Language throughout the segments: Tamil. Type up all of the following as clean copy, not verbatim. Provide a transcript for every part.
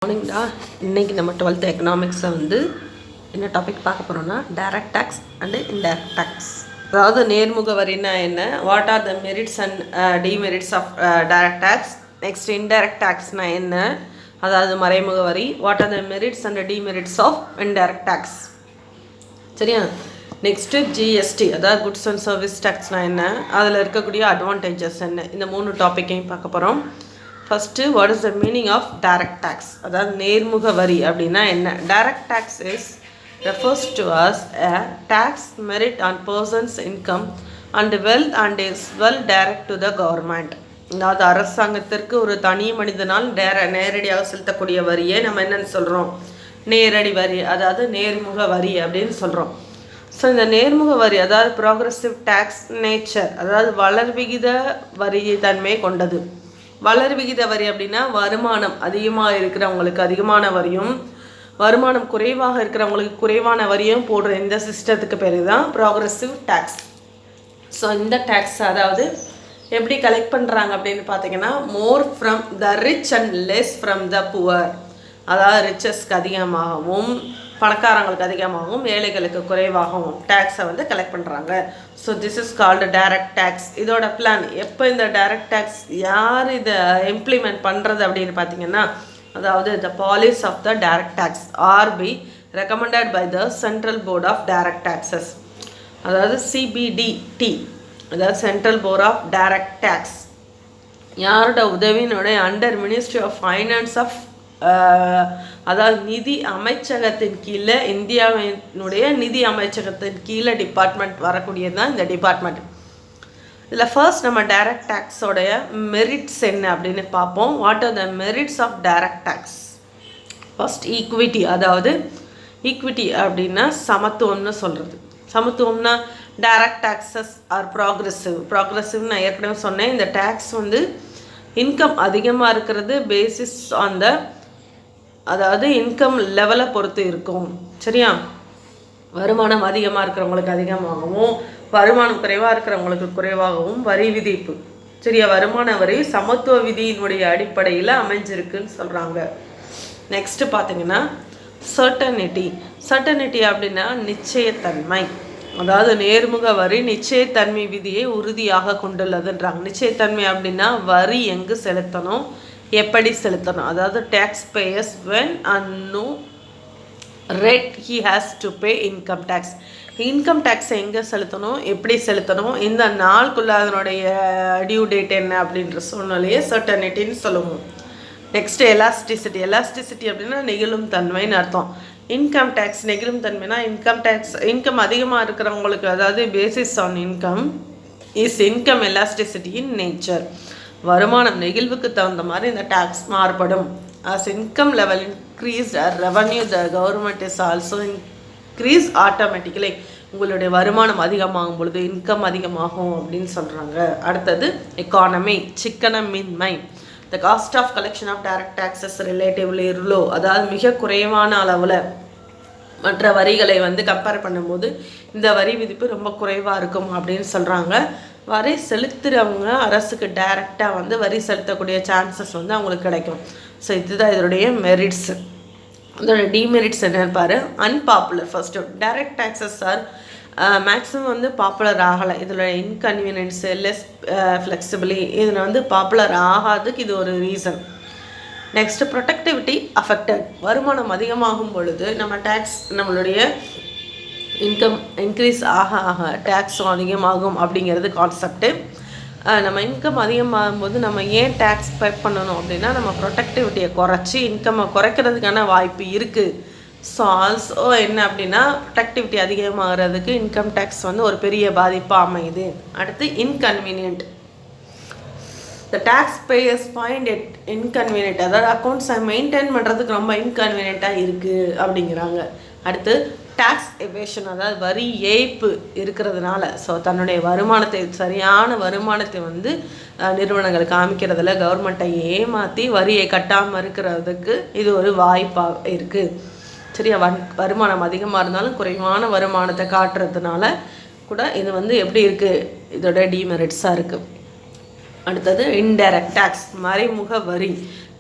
மார்னிங்டா. இன்றைக்கி நம்ம 12th எக்கனாமிக்ஸை என்ன டாபிக் பார்க்க போகிறோம்னா direct tax and indirect tax. அதாவது நேர்முக வரின்னா என்ன, what are the merits and demerits of direct tax. Next indirect டேக்ஸ்னா என்ன, அதாவது மறைமுக வரி. What are the merits and demerits of indirect tax. சரியா. நெக்ஸ்ட்டு ஜிஎஸ்டி, அதாவது குட்ஸ் அண்ட் சர்வீஸ் டேக்ஸ்னால் என்ன, அதில் இருக்கக்கூடிய அட்வான்டேஜஸ் என்ன, இந்த 3 டாப்பிக்கையும் பார்க்க போகிறோம். First, what is the meaning of direct tax, அதாவது நேர்முக வரி அப்படின்னா என்ன. Direct tax refers to as a tax merit on person's income and wealth and is well direct to the government. அதாவது அரசாங்கத்திற்கு ஒரு தனி மனிதனால் நேரடியாக செலுத்தக்கூடிய வரியை நம்ம என்னன்னு சொல்கிறோம், நேரடி வரி, அதாவது நேர்முக வரி அப்படின்னு சொல்கிறோம். ஸோ இந்த நேர்முக வரி அதாவது ப்ராக்ரெசிவ் டேக்ஸ் நேச்சர், அதாவது வளர்விகித வரி தன்மை கொண்டது. வளர்விகித வரி அப்படின்னா வருமானம் அதிகமாக இருக்கிறவங்களுக்கு அதிகமான வரியும், வருமானம் குறைவாக இருக்கிறவங்களுக்கு குறைவான வரியும் போடுற இந்த சிஸ்டத்துக்கு பேர் தான் ப்ராக்ரெசிவ் டேக்ஸ். ஸோ இந்த டேக்ஸ் அதாவது எப்படி கலெக்ட் பண்ணுறாங்க அப்படின்னு பார்த்தீங்கன்னா, more from the rich and less from the poor. அதாவது ரிச்சஸ்க்கு அதிகமாகவும் பணக்காரங்களுக்கு அதிகமாகவும் ஏழைகளுக்கு குறைவாகவும் டேக்ஸை கலெக்ட் பண்ணுறாங்க. So this is called direct tax. இதோட பிளான் எப்போ இந்த டைரக்ட் டேக்ஸ் யார் இதை இம்ப்ளிமெண்ட் பண்ணுறது அப்படின்னு பார்த்தீங்கன்னா, அதாவது the policy of the direct tax are be recommended by the central board of direct taxes, அதாவது சிபிடிடி, அதாவது central board of direct tax. யாரோட உதவியினுடைய under ministry of finance of, அதாவது நிதி அமைச்சகத்தின் கீழே, இந்தியாவினுடைய நிதி அமைச்சகத்தின் கீழே டிபார்ட்மெண்ட் வரக்கூடியது தான் இந்த டிபார்ட்மெண்ட். இதில் ஃபர்ஸ்ட் நம்ம டைரக்ட் டேக்ஸோடைய மெரிட்ஸ் என்ன அப்படின்னு பார்ப்போம். What are the merits of direct tax. First equity, அதாவது ஈக்விட்டி அப்படின்னா சமத்துவம்னு சொல்கிறது. சமத்துவம்னா டைரக்ட் டேக்ஸஸ் ஆர் ப்ராக்ரெசிவ் நான் ஏற்கனவே சொன்னேன். இந்த டேக்ஸ் இன்கம் அதிகமாக இருக்கிறது பேசிஸ் ஆன் த, அதாவது இன்கம் லெவலை பொறுத்து இருக்கும். சரியா. வருமானம் அதிகமாக இருக்கிறவங்களுக்கு அதிகமாகவும் வருமானம் குறைவாக இருக்கிறவங்களுக்கு குறைவாகவும் வரி விதிப்பு. சரியா. வருமான வரி சமத்துவ விதியினுடைய அடிப்படையில் அமைஞ்சிருக்குன்னு சொல்கிறாங்க. நெக்ஸ்ட்டு பார்த்தீங்கன்னா சர்டனிட்டி அப்படின்னா நிச்சயத்தன்மை. அதாவது நேர்முக வரி நிச்சயத்தன்மை விதியை உறுதியாக கொண்டுள்ளதுன்றாங்க. நிச்சயத்தன்மை அப்படின்னா வரி எங்கு செலுத்தணும், எப்படி செலுத்தணும், அதாவது tax payers when and know rate he has to pay income tax. Income டேக்ஸை எங்கே செலுத்தணும், எப்படி செலுத்தணும், இந்த நாளுக்குள்ள அதனுடைய டியூ டேட் என்ன அப்படின்ற சூழ்நிலையை சர்டனிட்டின்னு சொல்லுவோம். நெக்ஸ்ட்டு எலாஸ்டிசிட்டி அப்படின்னா நெகிழும் தன்மைன்னு அர்த்தம். இன்கம் டேக்ஸ் நெகிழும் தன்மைனா இன்கம் அதிகமாக இருக்கிறவங்களுக்கு, அதாவது basis on income is income elasticity in nature. வருமானம் நெகிழ்வுக்கு தகுந்த மாதிரி இந்த டேக்ஸ் மாறுபடும். as income level increased revenue the government is also increase automatically. உங்களுடைய வருமானம் அதிகமாகும் பொழுது இன்கம் அதிகமாகும் அப்படின்னு சொல்கிறாங்க. அடுத்தது எக்கானமி, சிக்கனமின்மை. The cost of collection of direct taxes relatively low, அதாவது மிக குறைவான அளவில் மற்ற வரிகளை கம்பேர் பண்ணும்போது இந்த வரி விதிப்பு ரொம்ப குறைவாக இருக்கும் அப்படின்னு சொல்கிறாங்க. வரி செலுத்துகிறவங்க அரசுக்கு டைரெக்டாக வரி செலுத்தக்கூடிய சான்சஸ் அவங்களுக்கு கிடைக்கும். ஸோ இதுதான் இதனுடைய மெரிட்ஸு. இதோட டிமெரிட்ஸ் என்னன்னு பாரு. Unpopular. First direct taxes are maximum popular ஆகலை. இதில் இன்கன்வீனியன்ஸு, லெஸ் ஃப்ளெக்சிபிளி, இதில் பாப்புலர் ஆகாததுக்கு இது ஒரு ரீசன். Next productivity affected. வருமானம் அதிகமாகும் பொழுது நம்மளுடைய இன்கம் இன்க்ரீஸ் ஆக ஆக டேக்ஸும் அதிகமாகும் அப்படிங்கிறது கான்செப்ட்டு. நம்ம இன்கம் அதிகமாகும் போது நம்ம ஏன் டேக்ஸ் பே பண்ணணும் அப்படின்னா, நம்ம ப்ரொடக்டிவிட்டியை குறைச்சி இன்கம்மை குறைக்கிறதுக்கான வாய்ப்பு இருக்குது. ஸோ ஆல்சோ என்ன அப்படின்னா, ப்ரொடக்டிவிட்டி அதிகமாகிறதுக்கு இன்கம் டேக்ஸ் ஒரு பெரிய பாதிப்பாக அமையுது. அடுத்து inconvenient. The tax payers find it inconvenient, அதாவது அக்கௌண்ட்ஸை மெயின்டைன் பண்ணுறதுக்கு ரொம்ப இன்கன்வீனியண்ட்டாக இருக்குது அப்படிங்கிறாங்க. அடுத்து டேக்ஸ் எவேஷன், அதாவது வரி ஏய்ப்பு இருக்கிறதுனால, ஸோ தன்னுடைய வருமானத்தை சரியான வருமானத்தை நிறுவனங்கள் காமிக்கிறதுல கவர்மெண்ட்டை ஏமாற்றி வரியை கட்டாமல் இருக்கிறதுக்கு இது ஒரு வாய்ப்பாக இருக்குது. சரியா. வருமானம் அதிகமாக இருந்தாலும் குறைவான வருமானத்தை காட்டுறதுனால கூட இது எப்படி இருக்குது, இதோட டிமெரிட்ஸாக இருக்குது. அடுத்தது இன்டைரக்ட் டேக்ஸ், மறைமுக வரி.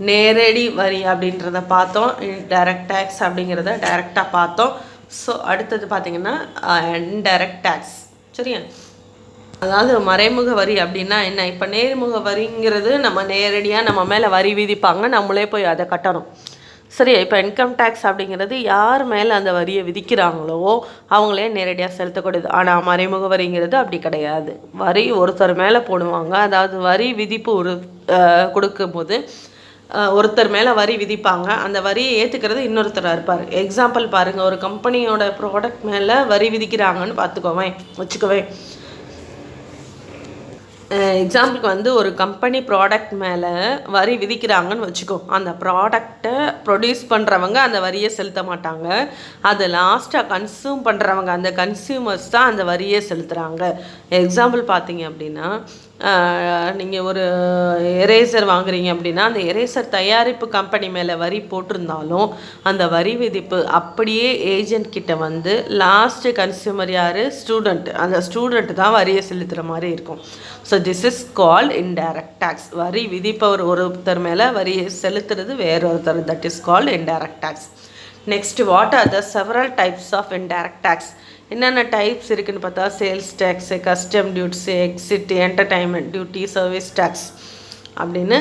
நேரடி வரி அப்படின்றத பார்த்தோம். டைரக்ட் டேக்ஸ் அப்படிங்கிறத டைரெக்டாக பார்த்தோம். ஸோ அடுத்தது பார்த்திங்கன்னா இன்டைரக்ட் டேக்ஸ். சரியா? அதாவது மறைமுக வரி அப்படின்னா என்ன? இப்போ நேர்முக வரிங்கிறது நம்ம நேரடியாக நம்ம மேலே வரி விதிப்பாங்க, நம்மளே போய் அதை கட்டணும். சரியா? இப்போ இன்கம் டேக்ஸ் அப்படிங்கிறது யார் மேலே அந்த வரியை விதிக்கிறாங்களோ அவங்களே நேரடியாக செலுத்தக்கூடியது. ஆனால் மறைமுக வரிங்கிறது அப்படி கிடையாது. வரி ஒருத்தர் மேலே போடுவாங்க. அதாவது வரி விதிப்பு கொடுக்கும்போது ஒருத்தர் மேலே வரி விதிப்பாங்க. அந்த வரியை ஏற்றுக்கிறது இன்னொருத்தராக இருப்பார். எக்ஸாம்பிள் பாருங்கள், ஒரு கம்பெனியோட ப்ராடக்ட் மேலே வரி விதிக்கிறாங்கன்னு வச்சுக்கோவேன். எக்ஸாம்பிளுக்கு ஒரு கம்பெனி ப்ராடக்ட் மேலே வரி விதிக்கிறாங்கன்னு வச்சுக்கோ. அந்த ப்ராடக்டை ப்ரொடியூஸ் பண்ணுறவங்க அந்த வரியை செலுத்த மாட்டாங்க. அது லாஸ்ட்டாக கன்சியூம் பண்ணுறவங்க, அந்த கன்சியூமர்ஸ் தான் அந்த வரியை செலுத்துகிறாங்க. எக்ஸாம்பிள் பார்த்தீங்க அப்படின்னா, நீங்கள் ஒரு எரேசர் வாங்குறீங்க அப்படின்னா அந்த எரேசர் தயாரிப்பு கம்பெனி மேலே வரி போட்டிருந்தாலும் அந்த வரி விதிப்பு அப்படியே ஏஜென்ட் கிட்ட லாஸ்ட்டு கன்சியூமர் யார்? ஸ்டூடெண்ட். அந்த ஸ்டூடெண்ட் தான் வரியை செலுத்துகிற மாதிரி இருக்கும். So this is called indirect tax. வரி விதிப்பவர் ஒருத்தர் மேலே வரியை செலுத்துறது வேறொருத்தர். That is called indirect tax. Next, what are the several types of indirect tax? என்னென்ன டைப்ஸ் இருக்குதுன்னு பார்த்தா, sales tax, custom duties, excise, entertainment duty, service tax அப்படின்னு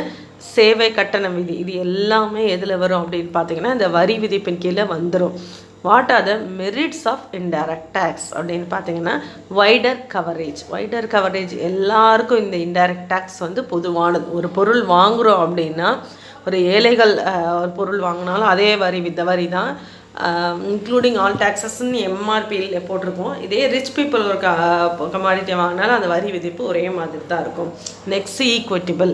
சேவை கட்டண விதி. இது எல்லாமே எதில் வரும் அப்படின்னு பார்த்தீங்கன்னா இந்த வரி விதிப்பின் கீழே வந்துடும். What are the merits of indirect tax அப்படின்னு பார்த்தீங்கன்னா வைடர் கவரேஜ். எல்லாருக்கும் இந்த இன்டைரக்ட் டேக்ஸ் பொதுவானது. ஒரு பொருள் வாங்குகிறோம் அப்படின்னா, ஒரு ஏழைகள் ஒரு பொருள் வாங்கினாலும் அதே வரி தான், இன்க்ளூடிங் ஆல் டேக்ஸஸ்ன்னு எம்ஆர்பியில் போட்டிருக்கோம். இதே ரிச் பீப்புள் ஒரு கமாடிட்டி வாங்கினாலும் அந்த வரி விதிப்பு ஒரே மாதிரி தான் இருக்கும். நெக்ஸ்ட், ஈக்விட்டபிள்,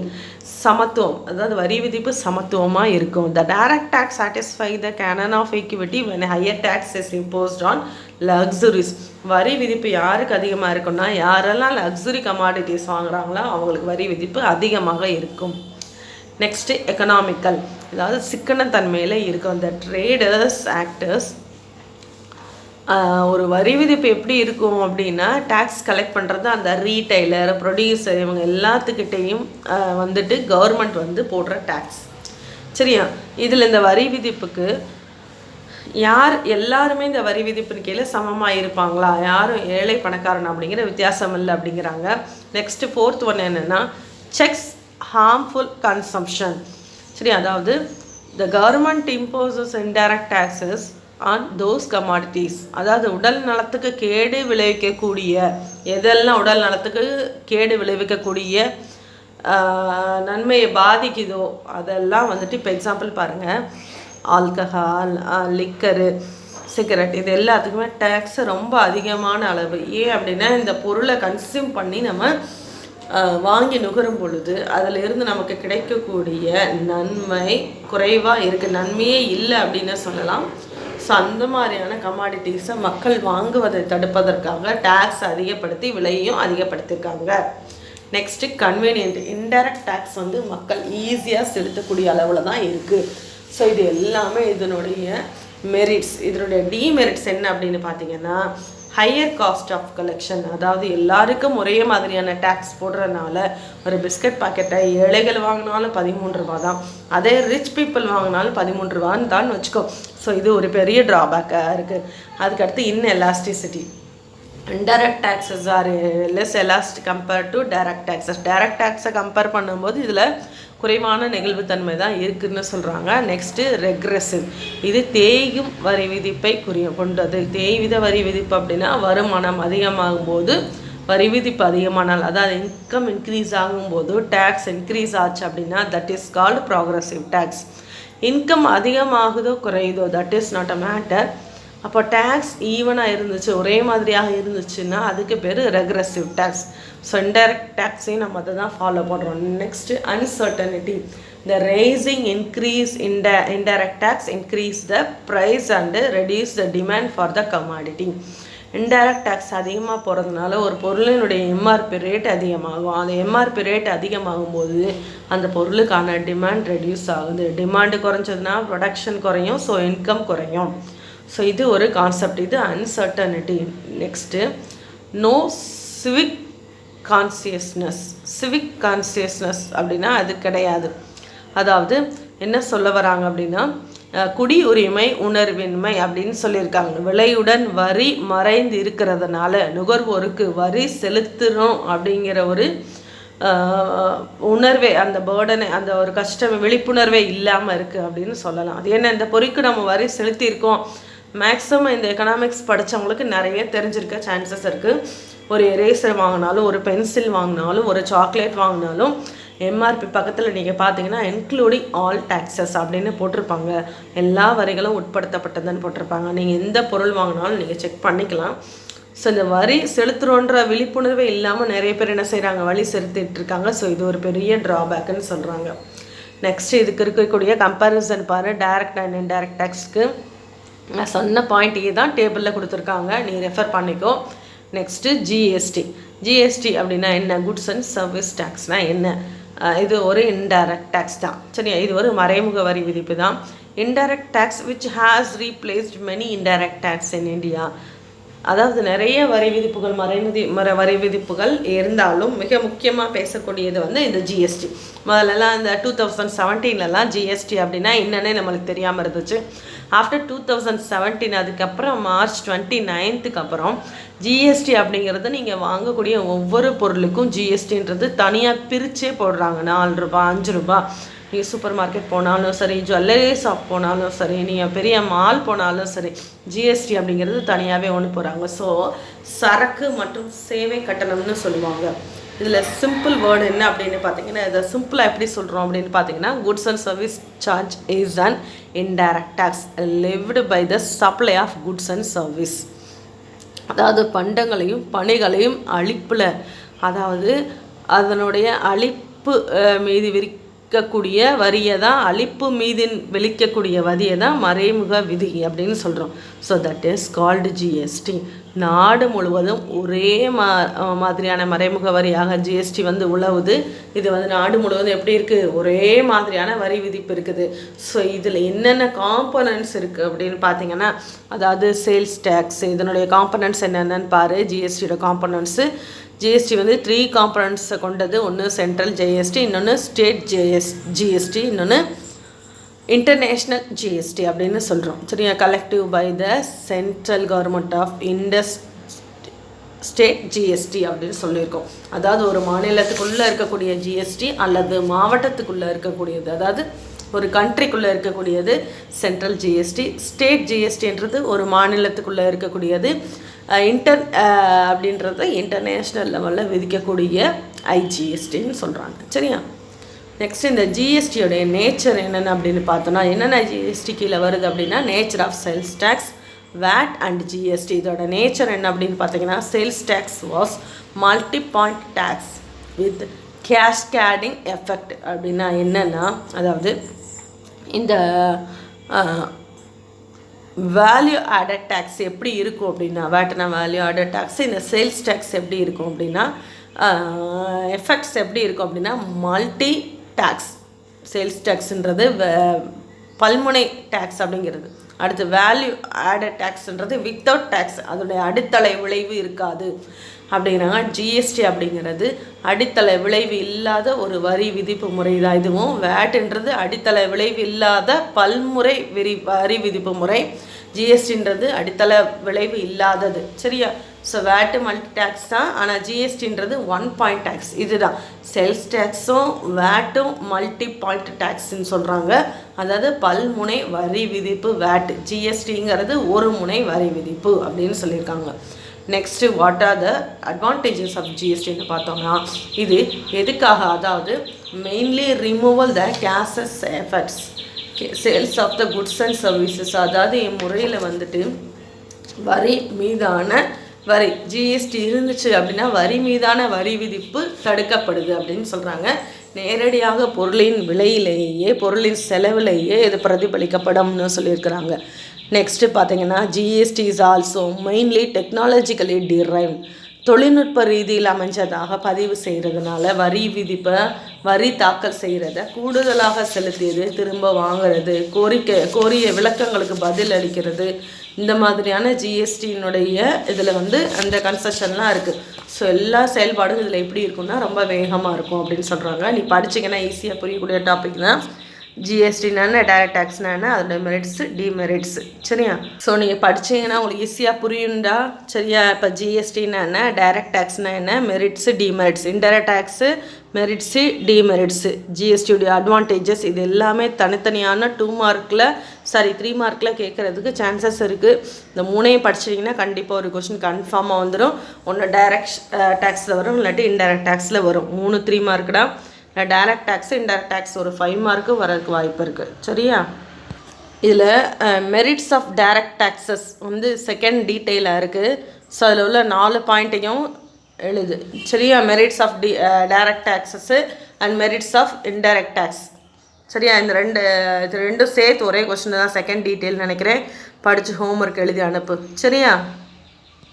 சமத்துவம். அதாவது வரி விதிப்பு சமத்துவமாக இருக்கும். The direct tax satisfy the canon of equity when higher tax is imposed on luxuries. வரி விதிப்பு யாருக்கு அதிகமாக இருக்குன்னா, யாரெல்லாம் லக்ஸுரி கமாடிட்டிஸ் வாங்குறாங்களோ அவங்களுக்கு வரி விதிப்பு அதிகமாக இருக்கும். நெக்ஸ்ட்டு, எக்கனாமிக்கல், அதாவது சிக்கனத்தன்மையில் இருக்கும். அந்த ட்ரேடர்ஸ், ஆக்டர்ஸ், ஒரு வரி விதிப்பு எப்படி இருக்கும் அப்படின்னா, டேக்ஸ் கலெக்ட் பண்ணுறது அந்த ரீட்டைலர், ப்ரொடியூசர், இவங்க எல்லாத்துக்கிட்டேயும் கவர்மெண்ட் போடுற டேக்ஸ். சரியா? இதில் இந்த வரி விதிப்புக்கு எல்லாருமே இந்த வரி விதிப்பின் கீழே சமமாக இருப்பாங்களா? யாரும் ஏழை பணக்காரன் அப்படிங்கிற வித்தியாசம் இல்லை அப்படிங்கிறாங்க. நெக்ஸ்ட்டு, ஃபோர்த் ஒன் என்னென்னா செக்ஸ் harmful consumption. சரி, அதாவது the government imposes indirect taxes on those commodities. அதாவது உடல் நலத்துக்கு கேடு விளைவிக்கக்கூடிய, எதெல்லாம் உடல் நலத்துக்கு கேடு விளைவிக்கக்கூடிய நன்மையை பாதிக்குதோ அதெல்லாம் இப்போ எக்ஸாம்பிள் பாருங்கள், ஆல்கஹால், லிக்கரு, சிகரெட், இது எல்லாத்துக்குமே டேக்ஸ் ரொம்ப அதிகமான அளவு. ஏன் அப்படின்னா இந்த பொருளை கன்சியூம் பண்ணி நம்ம வாங்கி நுகரும் பொழுது அதிலிருந்து நமக்கு கிடைக்கக்கூடிய நன்மை குறைவாக இருக்குது, நன்மையே இல்லை அப்படின்னு சொல்லலாம். ஸோ அந்த மாதிரியான கமாடிட்டிஸை மக்கள் வாங்குவதை தடுப்பதற்காக டேக்ஸ் அதிகப்படுத்தி விலையையும் அதிகப்படுத்தியிருக்காங்க. Next, convenient. இன்டைரக்ட் டேக்ஸ் மக்கள் ஈஸியாக செலுத்தக்கூடிய அளவில் தான் இருக்குது. ஸோ இது எல்லாமே இதனுடைய மெரிட்ஸ். இதனுடைய டிமெரிட்ஸ் என்ன அப்படின்னு பார்த்தீங்கன்னா, ஹையர் காஸ்ட் ஆஃப் கலெக்ஷன். அதாவது எல்லாருக்கும் ஒரே மாதிரியான டேக்ஸ் போடுறதுனால ஒரு பிஸ்கட் பாக்கெட்டை ஏழைகள் வாங்கினாலும் 13 ரூபா தான், அதே ரிச் பீப்புள் வாங்கினாலும் 13 ரூபான்னு தான் வச்சுக்கோ. ஸோ இது ஒரு பெரிய ட்ராபேக்காக இருக்குது. அதுக்கடுத்து inelasticity. indirect taxes are less elastic compared to direct taxes. direct taxை கம்பேர் பண்ணும்போது இதில் குறைவான நெகிழ்வுத்தன்மை தான் இருக்குதுன்னு சொல்கிறாங்க. Next, regressive. இது தேய்கும் வரி விதிப்பை கொண்டது. தேய்வித வரி விதிப்பு அப்படின்னா வருமானம் அதிகமாகும்போது வரி விதிப்பு அதிகமானால், அதாவது இன்கம் இன்க்ரீஸ் ஆகும்போது டேக்ஸ் இன்க்ரீஸ் ஆச்சு அப்படின்னா that is called progressive tax. Income அதிகமாகுதோ குறையுதோ that is not a matter. அப்போ டேக்ஸ் ஈவனாக இருந்துச்சு, ஒரே மாதிரியாக இருந்துச்சுன்னா அதுக்கு பேர் ரெக்ரெசிவ் டேக்ஸ். ஸோ இன்டைரக்ட் டேக்ஸையும் நம்ம அதை தான் ஃபாலோ பண்ணுறோம். Next, uncertainty. The raising increase indirect tax increase the price and reduce the demand for the commodity. Indirect tax அதிகமாக போகிறதுனால ஒரு பொருளினுடைய எம்ஆர்பி ரேட் அதிகமாகும். அந்த எம்ஆர்பி ரேட் அதிகமாகும் போது அந்த பொருளுக்கான டிமாண்ட் ரெடியூஸ் ஆகுது. டிமாண்டு குறைஞ்சதுன்னா ப்ரொடக்ஷன் குறையும், ஸோ இன்கம் குறையும். ஸோ இது ஒரு கான்செப்ட், இது uncertainty. Next, no civic consciousness. Civic consciousness அப்படின்னா அது கிடையாது. அதாவது என்ன சொல்ல வராங்க அப்படின்னா, குடியுரிமை உணர்வின்மை அப்படின்னு சொல்லியிருக்காங்க. விலையுடன் வரி மறைந்து இருக்கிறதுனால நுகர்வோருக்கு வரி செலுத்துகிறோம் அப்படிங்கிற ஒரு உணர்வே, அந்த பேர்டனை, அந்த ஒரு கஷ்டம் விழிப்புணர்வே இல்லாமல் இருக்குது அப்படின்னு சொல்லலாம். அது என்ன, இந்த பொறிக்கு நம்ம வரி செலுத்தியிருக்கோம். மேக்ஸிமம் இந்த எக்கனாமிக்ஸ் படித்தவங்களுக்கு நிறைய தெரிஞ்சிருக்க சான்சஸ் இருக்குது. ஒரு எரேசர் வாங்கினாலும், ஒரு பென்சில் வாங்கினாலும், ஒரு சாக்லேட் வாங்கினாலும் எம்ஆர்பி பக்கத்தில் நீங்கள் பார்த்தீங்கன்னா இன்க்ளூடிங் ஆல் டேக்ஸஸ் அப்படின்னு போட்டிருப்பாங்க. எல்லா வரிகளும் உட்படுத்தப்பட்டதுன்னு போட்டிருப்பாங்க. நீங்கள் எந்த பொருள் வாங்கினாலும் நீங்கள் செக் பண்ணிக்கலாம். ஸோ இந்த வரி செலுத்துகிறோன்ற விழிப்புணர்வே இல்லாமல் நிறைய பேர் என்ன செய்கிறாங்க, வரி செலுத்திட்டு இருக்காங்க. ஸோ இது ஒரு பெரிய ட்ராபேக்குன்னு சொல்கிறாங்க. நெக்ஸ்ட் இதுக்கு இருக்கக்கூடிய கம்பேரிசன் பாரு, டைரக்ட் அண்ட் இன்டைரக்ட் டேக்ஸ்க்கு நான் சொன்ன பாயிண்ட்டையே தான் டேபிளில் கொடுத்துருக்காங்க, நீ ரெஃபர் பண்ணிக்கோ. நெக்ஸ்ட்டு ஜிஎஸ்டி அப்படின்னா என்ன, குட்ஸ் அண்ட் சர்வீஸ் டேக்ஸ்னால் என்ன, இது ஒரு இன்டைரக்ட் டேக்ஸ் தான். சரியா, இது ஒரு மறைமுக வரி விதிப்பு தான். Indirect tax which has replaced many indirect tax in India. அதாவது நிறைய வரி விதிப்புகள், வரி விதிப்புகள் இருந்தாலும் மிக முக்கியமாக பேசக்கூடியது வந்து இந்த ஜிஎஸ்டி. முதல்லலாம் இந்த 2017லலாம் ஜிஎஸ்டி அப்படின்னா என்னன்னே நம்மளுக்கு தெரியாமல் இருந்துச்சு. ஆஃப்டர் 2017 அதுக்கப்புறம் மார்ச் 29க்கு அப்புறம் ஜிஎஸ்டி அப்படிங்கிறது நீங்கள் வாங்கக்கூடிய ஒவ்வொரு பொருளுக்கும் ஜிஎஸ்டின்றது தனியாக பிரித்தே போடுறாங்க. 4 ரூபா, 5 ரூபா. நீங்கள் சூப்பர் மார்க்கெட் போனாலும் சரி, ஜுவல்லரி ஷாப் போனாலும் சரி, நீங்கள் பெரிய மால் போனாலும் சரி, ஜிஎஸ்டி அப்படிங்கிறது தனியாகவே ஒன்று போகிறாங்க. ஸோ சரக்கு மற்றும் சேவை கட்டணம்னு சொல்லுவாங்க. இதில் சிம்பிள் வேர்டு என்ன அப்படின்னு பார்த்தீங்கன்னா, இதை சிம்பிளாக எப்படி சொல்கிறோம் அப்படின்னு பார்த்தீங்கன்னா, goods and service charge is an indirect tax levied by the supply of goods and service. அதாவது பண்டங்களையும் பணிகளையும் அளிப்பில், அதாவது அதனுடைய அளிப்பு மீது விதிக்கக்கூடிய வரியை தான், அளிப்பு மீது விதிக்கக்கூடிய வரியை தான் மறைமுக விதி அப்படின்னு சொல்கிறோம். So that is called GST. நாடு முழுவதும் ஒரே மாதிரியான மறைமுக வரியாக ஜிஎஸ்டி வந்து உழவுது. இது வந்து நாடு முழுவதும் எப்படி இருக்குது, ஒரே மாதிரியான வரி விதிப்பு இருக்குது. ஸோ இதில் என்னென்ன காம்பனன்ட்ஸ் இருக்குது அப்படின்னு பார்த்தீங்கன்னா, அதாவது சேல்ஸ் டேக்ஸ், இதனுடைய காம்பனன்ட்ஸ் என்னென்னு பாரு. ஜிஎஸ்டியோட காம்பனன்ட்ஸு, ஜிஎஸ்டி வந்து 3 காம்பனன்ட்ஸை கொண்டது. ஒன்று சென்ட்ரல் ஜிஎஸ்டி, இன்னொன்று ஸ்டேட் ஜிஎஸ்டி, இன்னொன்று இன்டர்நேஷ்னல் ஜிஎஸ்டி அப்படின்னு சொல்கிறோம். சரியா, collective by the central government of state GST அப்படின்னு சொல்லியிருக்கோம். அதாவது ஒரு மாநிலத்துக்குள்ளே இருக்கக்கூடிய ஜிஎஸ்டி அல்லது மாவட்டத்துக்குள்ளே இருக்கக்கூடியது, அதாவது ஒரு கண்ட்ரிக்குள்ளே இருக்கக்கூடியது சென்ட்ரல் ஜிஎஸ்டி. ஸ்டேட் ஜிஎஸ்டின்றது ஒரு மாநிலத்துக்குள்ளே இருக்கக்கூடியது. அப்படின்றது இன்டர்நேஷ்னல் லெவலில் விதிக்கக்கூடிய ஐஜிஎஸ்டின்னு சொல்கிறாங்க. சரியா, நெக்ஸ்ட் இந்த ஜிஎஸ்டியோடைய நேச்சர் என்னென்ன அப்படின்னு பார்த்தோன்னா, என்னென்ன ஜிஎஸ்டி கீழே வருது அப்படின்னா, nature of sales tax, VAT and GST. இதோட நேச்சர் என்ன அப்படின்னு பார்த்தீங்கன்னா, sales tax was multi point tax with cascading effect. அப்படின்னா என்னென்னா, அதாவது இந்த வேல்யூ ஆடட் டேக்ஸ் எப்படி இருக்கும் அப்படின்னா, வேட்னா வேல்யூ ஆடட் டேக்ஸ், இந்த சேல்ஸ் டேக்ஸ் எப்படி இருக்கும் அப்படின்னா, எஃபெக்ட்ஸ் எப்படி இருக்கும் அப்படின்னா, மல்டி டேக்ஸ். சேல்ஸ் டேக்ஸுன்றது பல்முனை டேக்ஸ் அப்படிங்கிறது. அடுத்து வேல்யூ ஆடட் டேக்ஸ்ன்றது வித்தவுட் டேக்ஸ், அதோடைய அடித்தளை விளைவு இருக்காது அப்படிங்கிறாங்க. ஜிஎஸ்டி அப்படிங்கிறது அடித்தளை விளைவு இல்லாத ஒரு வரி விதிப்பு முறை தான். இதுவும் வேட்ன்றது அடித்தளை விளைவு இல்லாத பல்முறை வரி விதிப்பு முறை. ஜிஎஸ்டின்றது அடித்தளை விளைவு இல்லாதது. சரியா, ஸோ வேட்டு மல்டி டேக்ஸ் தான், ஆனால் ஜிஎஸ்டின்றது 1 பாயிண்ட் டேக்ஸ். இதுதான் சேல்ஸ் டேக்ஸும் வேட்டும் மல்டி பாயிண்ட் டேக்ஸ்ன்னு சொல்கிறாங்க. அதாவது பல்முனை வரி விதிப்பு வேட். ஜிஎஸ்டிங்கிறது ஒரு முனை வரி விதிப்பு அப்படின்னு சொல்லியிருக்காங்க. Next what are the advantages of ஜிஎஸ்டின்னு பார்த்தோம்னா, இது எதுக்காக, அதாவது mainly removal the cases effects sales of the goods and services. அதாவது இம்முறையில் வந்துட்டு வரி மீதான வரி ஜிஎஸ்டி இருந்துச்சு அப்படின்னா வரி மீதான வரி விதிப்பு தடுக்கப்படுது அப்படின்னு சொல்கிறாங்க. நேரடியாக பொருளின் விலையிலேயே, பொருளின் செலவிலேயே இது பிரதிபலிக்கப்படும்னு சொல்லியிருக்கிறாங்க. நெக்ஸ்ட்டு பார்த்தீங்கன்னா, GST is also mainly technologically drive. தொழில்நுட்ப ரீதியில் அமைஞ்சதாக பதிவு செய்கிறதுனால வரி விதிப்பை, வரி தாக்கல் செய்கிறத கூடுதலாக செலுத்தியது, திரும்ப வாங்கிறது, கோரிய விளக்கங்களுக்கு பதில் அளிக்கிறது, இந்த மாதிரியான ஜிஎஸ்டியினுடைய இதில் வந்து அந்த கன்செஷன்லாம் இருக்குது. ஸோ எல்லா செயல்பாடும் இதில் எப்படி இருக்குன்னா ரொம்ப வேகமாக இருக்கும் அப்படின்னு சொல்கிறாங்க. நீ படிச்சிங்கன்னா ஈஸியாக புரியக்கூடிய டாபிக் தான். ஜிஎஸ்டினா என்ன, டைரக்ட் டேக்ஸ்னா என்ன, அதோட மெரிட்ஸ் டிமெரிட்ஸ். சரியா? ஸோ நீங்கள் படிச்சீங்கன்னா உங்களுக்கு ஈஸியாக புரியுண்டா? சரியா? இப்போ ஜிஎஸ்டினா என்ன, டைரக்ட் டேக்ஸ்னா என்ன, merits demerits, indirect tax merits demerits, ஜிஎஸ்டியுடைய அட்வான்டேஜஸ், இது எல்லாமே தனித்தனியான 2 மார்க்கில் 3 மார்க்கில் கேட்குறதுக்கு சான்சஸ் இருக்குது. இந்த 3ஐயும் படிச்சிட்டிங்கன்னா கண்டிப்பாக ஒரு கொஷின் கன்ஃபார்மாக வந்துடும். ஒன்று டைரக்ட் டேக்ஸில் வரும், இல்லாட்டி இன்டைரக்ட் டேக்ஸில் வரும். 3 மார்க்குடா. டைரக்ட் டேக்ஸு இன்டைரக்ட் டேக்ஸ் ஒரு 5 மார்க்கு வரதுக்கு வாய்ப்பு இருக்குது. சரியா? இதில் மெரிட்ஸ் ஆஃப் டைரக்ட் டேக்ஸஸ் வந்து செகண்ட் டீட்டெயிலாக இருக்குது. ஸோ அதில் உள்ள 4 பாயிண்ட்டையும் எழுது. சரியா? Merits of direct taxes and merits of indirect tax. சரியா? இது ரெண்டும் சேர்த்து ஒரே கொஸ்டின் தான், செகண்ட் டீட்டெயில் நினைக்கிறேன். படித்து ஹோம்ஒர்க் எழுதி அனுப்பு. சரியா?